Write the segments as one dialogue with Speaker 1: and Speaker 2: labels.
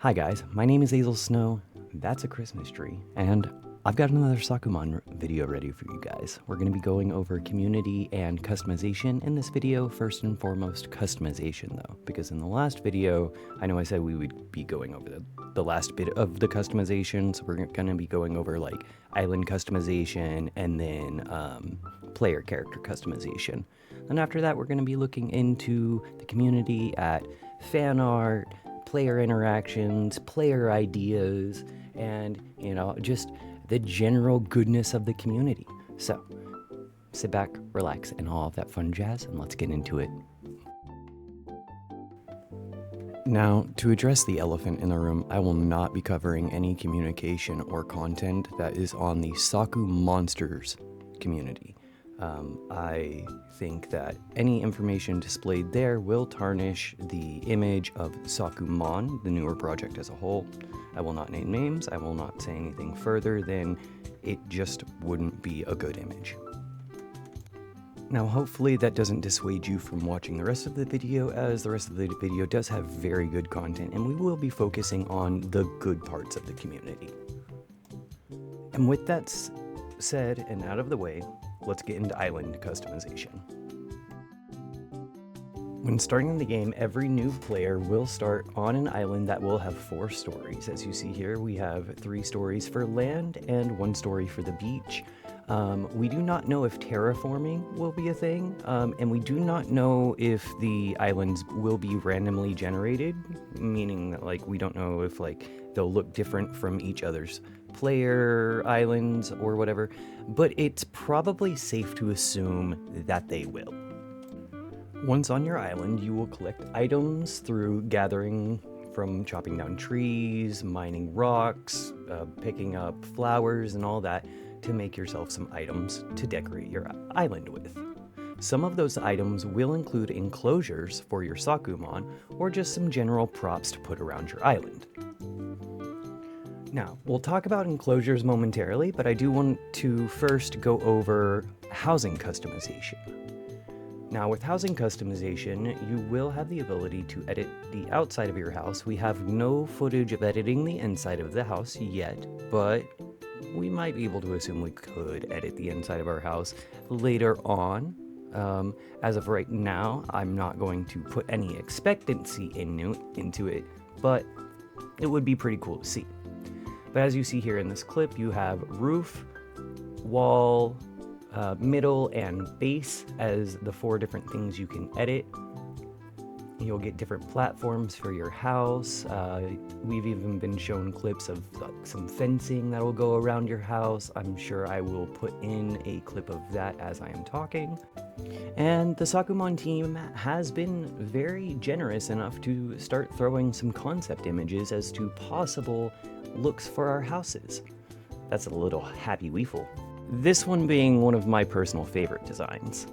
Speaker 1: Hi guys, my name is Hazel Snow, that's a Christmas tree, and I've got another Sakumon video ready for you guys. We're going to be going over community and customization in this video. First and foremost, customization though, because in the last video, I know I said we would be going over the last bit of the customization, so we're going to be going over like island customization and then player character customization. Then after that, we're going to be looking into the community at fan art, player interactions, player ideas, and, just the general goodness of the community. So, sit back, relax, and all of that fun jazz, and let's get into it. Now, to address the elephant in the room, I will not be covering any communication or content that is on the Sakumonsters community. I think that any information displayed there will tarnish the image of Sakumon, the newer project as a whole. I will not name names, I will not say anything further than it just wouldn't be a good image. Now hopefully that doesn't dissuade you from watching the rest of the video, as the rest of the video does have very good content and we will be focusing on the good parts of the community. And with that said and out of the way, let's get into island customization. When starting the game, every new player will start on an island that will have 4 stories. As you see here, we have 3 stories for land and 1 story for the beach. We do not know if terraforming will be a thing, and we do not know if the islands will be randomly generated, meaning that we don't know if they'll look different from each other's player islands or whatever, but it's probably safe to assume that they will. Once on your island, you will collect items through gathering from chopping down trees, mining rocks, picking up flowers and all that to make yourself some items to decorate your island with. Some of those items will include enclosures for your Sakumon or just some general props to put around your island. Now, we'll talk about enclosures momentarily, but I do want to first go over housing customization. Now, with housing customization, you will have the ability to edit the outside of your house. We have no footage of editing the inside of the house yet, but we might be able to assume we could edit the inside of our house later on. As of right now, I'm not going to put any expectancy into it, but it would be pretty cool to see. But as you see here in this clip, you have roof, wall, middle, and base as the 4 different things you can edit. You'll get different platforms for your house. We've even been shown clips of some fencing that will go around your house. I'm sure I will put in a clip of that as I am talking. And the Sakumon team has been very generous enough to start throwing some concept images as to possible looks for our houses. That's a little happy weeful. This one being one of my personal favorite designs.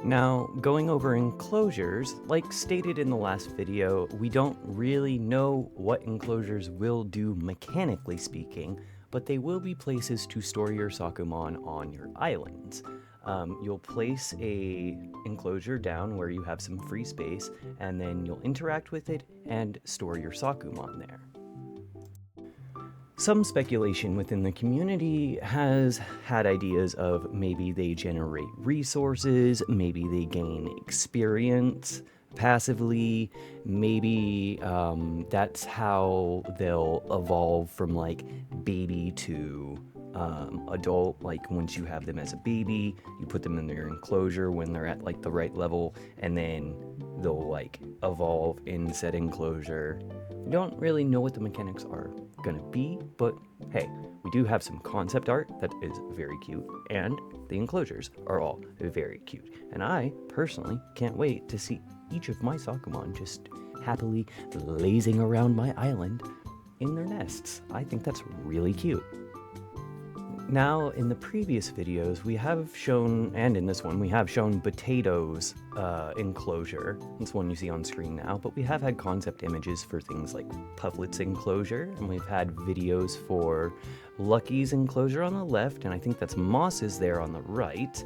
Speaker 1: Now, going over enclosures, like stated in the last video, we don't really know what enclosures will do mechanically speaking, but they will be places to store your Sakumon on your islands. You'll place a enclosure down where you have some free space, and then you'll interact with it and store your Sakumon there. Some speculation within the community has had ideas of maybe they generate resources, maybe they gain experience passively, maybe that's how they'll evolve from baby to adult. Once you have them as a baby, you put them in their enclosure when they're at the right level, and then they'll evolve in said enclosure. We don't really know what the mechanics are gonna be, but hey, we do have some concept art that is very cute, and the enclosures are all very cute, and I personally can't wait to see each of my Sakumon just happily lazing around my island in their nests. I think that's really cute. Now, in the previous videos, we have shown, and in this one, we have shown Potato's enclosure. It's one you see on screen now, but we have had concept images for things like Pufflet's enclosure, and we've had videos for Lucky's enclosure on the left, and I think that's Moss's there on the right.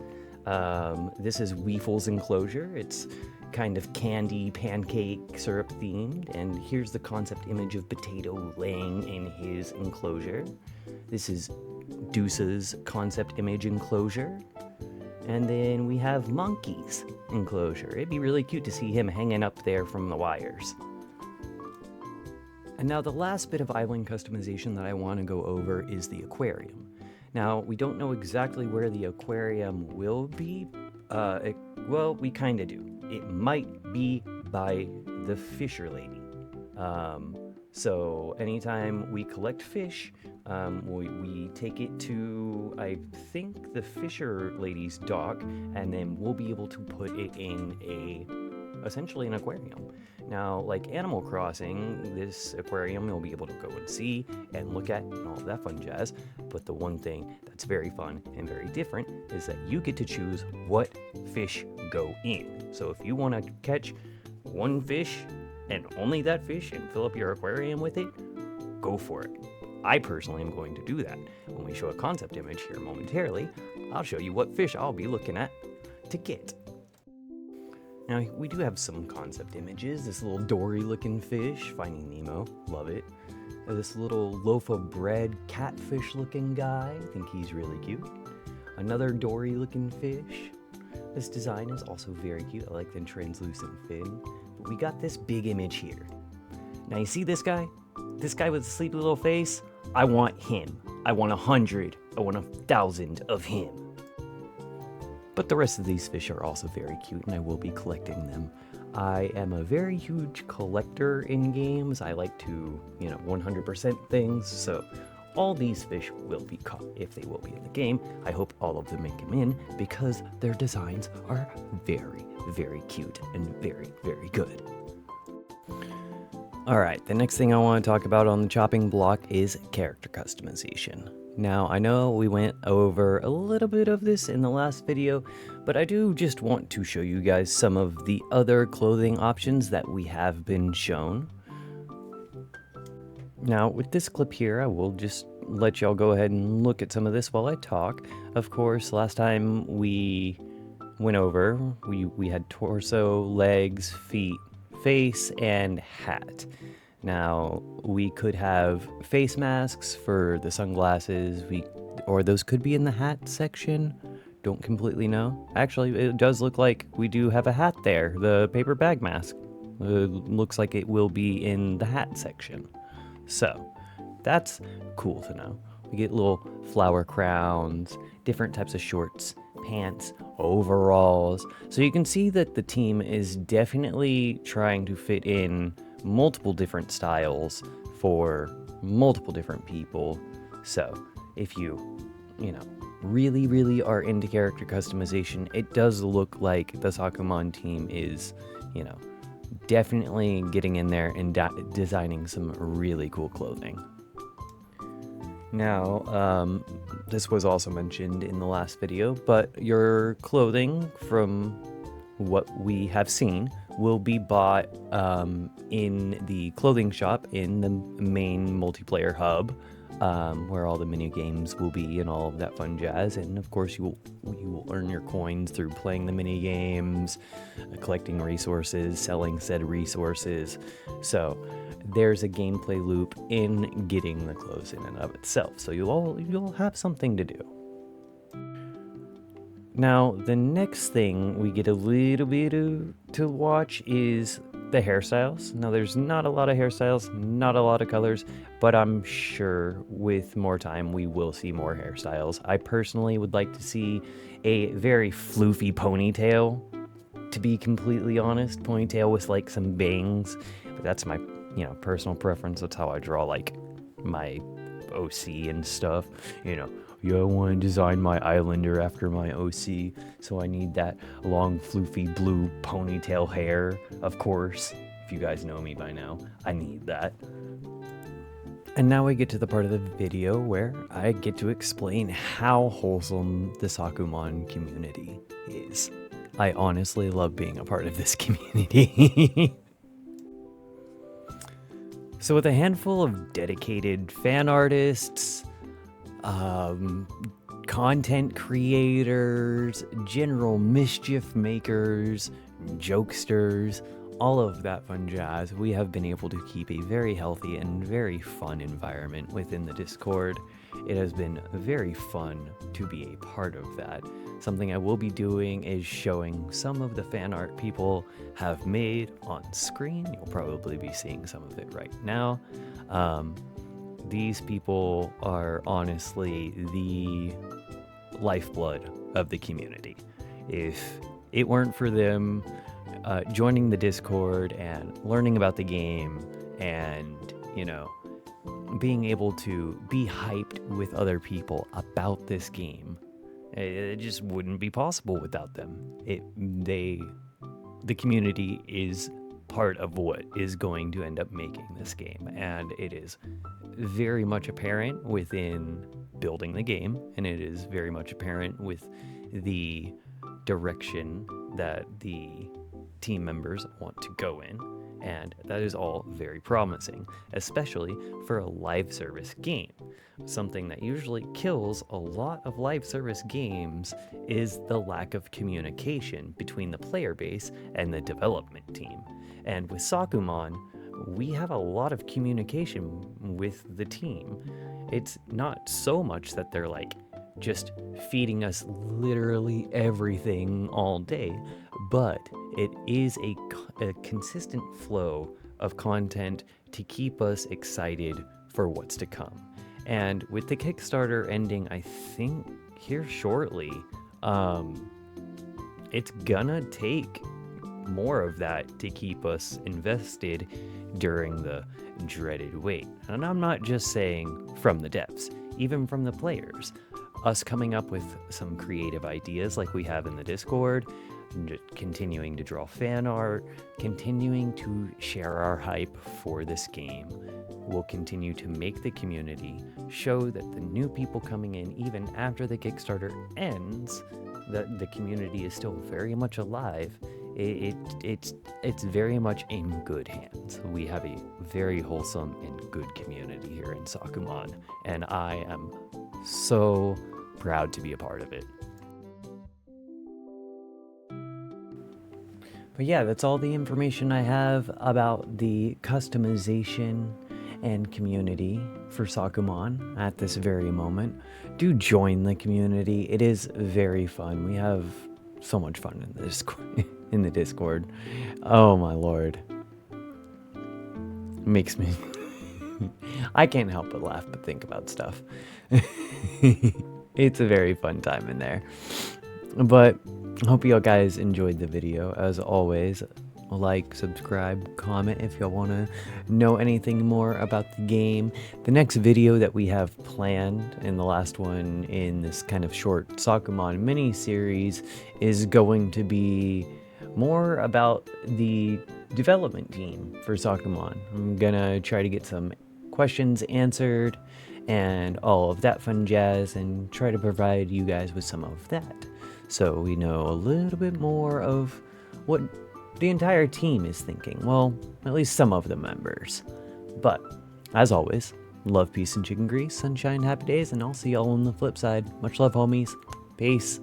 Speaker 1: This is Weefle's enclosure. It's kind of candy pancake syrup themed, and here's the concept image of Potato laying in his enclosure. This is Deuce's concept image enclosure. And then we have Monkey's enclosure. It'd be really cute to see him hanging up there from the wires. And now the last bit of island customization that I want to go over is the aquarium. Now, we don't know exactly where the aquarium will be. Well, we kind of do. It might be by the Fisher Lady. So anytime we collect fish, we take it to, I think, the Fisher Lady's dock, and then we'll be able to put it in essentially an aquarium. Now, like Animal Crossing, this aquarium you'll be able to go and see and look at and all of that fun jazz. But the one thing that's very fun and very different is that you get to choose what fish go in. So if you want to catch one fish and only that fish and fill up your aquarium with it, go for it. I personally am going to do that. When we show a concept image here momentarily, I'll show you what fish I'll be looking at to get. Now, we do have some concept images. This little Dory looking fish, Finding Nemo, love it. This little loaf of bread catfish looking guy, I think he's really cute. Another Dory looking fish. This design is also very cute. I like the translucent fin. But we got this big image here. Now you see this guy? This guy with the sleepy little face? I want him. I want 100. I want 1,000 of him. But the rest of these fish are also very cute, and I will be collecting them. I am a very huge collector in games. I like to, 100% things, so all these fish will be caught if they will be in the game. I hope all of them make them in because their designs are very, very cute and very, very good. Alright, the next thing I want to talk about on the chopping block is character customization. Now, I know we went over a little bit of this in the last video, but I do just want to show you guys some of the other clothing options that we have been shown. Now, with this clip here, I will just let y'all go ahead and look at some of this while I talk. Of course, last time we went over, we had torso, legs, feet, face, and hat. Now, we could have face masks for the sunglasses, or those could be in the hat section. Don't completely know. Actually, it does look like we do have a hat there, the paper bag mask. Looks like it will be in the hat section. So, that's cool to know. We get little flower crowns, different types of shorts, pants, overalls. So you can see that the team is definitely trying to fit in multiple different styles for multiple different people. So if you really, really are into character customization, it does look like the Sakumon team is, definitely getting in there and designing some really cool clothing. Now, this was also mentioned in the last video, but your clothing, from what we have seen, will be bought in the clothing shop in the main multiplayer hub, where all the mini games will be and all of that fun jazz. And of course, you will earn your coins through playing the mini games, collecting resources, selling said resources. So there's a gameplay loop in getting the clothes in and of itself. So you'll have something to do. Now, the next thing we get a little bit to watch is the hairstyles. Now, there's not a lot of hairstyles, not a lot of colors, but I'm sure with more time we will see more hairstyles. I personally would like to see a very floofy ponytail, to be completely honest. Ponytail with like some bangs, but that's my personal preference. That's how I draw like my OC and stuff, Yeah, I want to design my Islander after my OC, so I need that long, floofy, blue ponytail hair, of course. If you guys know me by now, I need that. And now we get to the part of the video where I get to explain how wholesome the Sakumon community is. I honestly love being a part of this community. So with a handful of dedicated fan artists, content creators, general mischief makers, jokesters, all of that fun jazz, we have been able to keep a very healthy and very fun environment within the Discord. It has been very fun to be a part of that. Something I will be doing is showing some of the fan art people have made on screen. You'll probably be seeing some of it right now. These people are honestly the lifeblood of the community. If it weren't for them joining the Discord and learning about the game and, being able to be hyped with other people about this game, it just wouldn't be possible without them. The community is part of what is going to end up making this game, and it is very much apparent within building the game, and it is very much apparent with the direction that the team members want to go in, and that is all very promising, especially for a live service game. Something that usually kills a lot of live service games is the lack of communication between the player base and the development team. And with Sakumon, we have a lot of communication with the team. It's not so much that they're just feeding us literally everything all day, but it is a consistent flow of content to keep us excited for what's to come. And with the Kickstarter ending, I think here shortly, it's gonna take more of that to keep us invested during the dreaded wait. And I'm not just saying from the devs, even from the players. Us coming up with some creative ideas like we have in the Discord, continuing to draw fan art, continuing to share our hype for this game, will continue to make the community show that the new people coming in, even after the Kickstarter ends, that the community is still very much alive. It's very much in good hands. We have a very wholesome and good community here in Sakumon, and I am so proud to be a part of it. But yeah, that's all the information I have about the customization and community for Sakumon at this very moment. Do join the community. It is very fun. We have so much fun in the Discord. Oh my lord. It makes me I can't help but laugh but think about stuff. It's a very fun time in there. But I hope you all guys enjoyed the video. As always, like, subscribe, comment if y'all want to know anything more about the game. The next video that we have planned, and the last one in this kind of short Sakumon mini-series, is going to be more about the development team for Sakumon. I'm gonna try to get some questions answered and all of that fun jazz, and try to provide you guys with some of that, so we know a little bit more of what the entire team is thinking. Well, at least some of the members. But as always, love, peace, and chicken grease, sunshine, happy days, and I'll see y'all on the flip side. Much love, homies. Peace.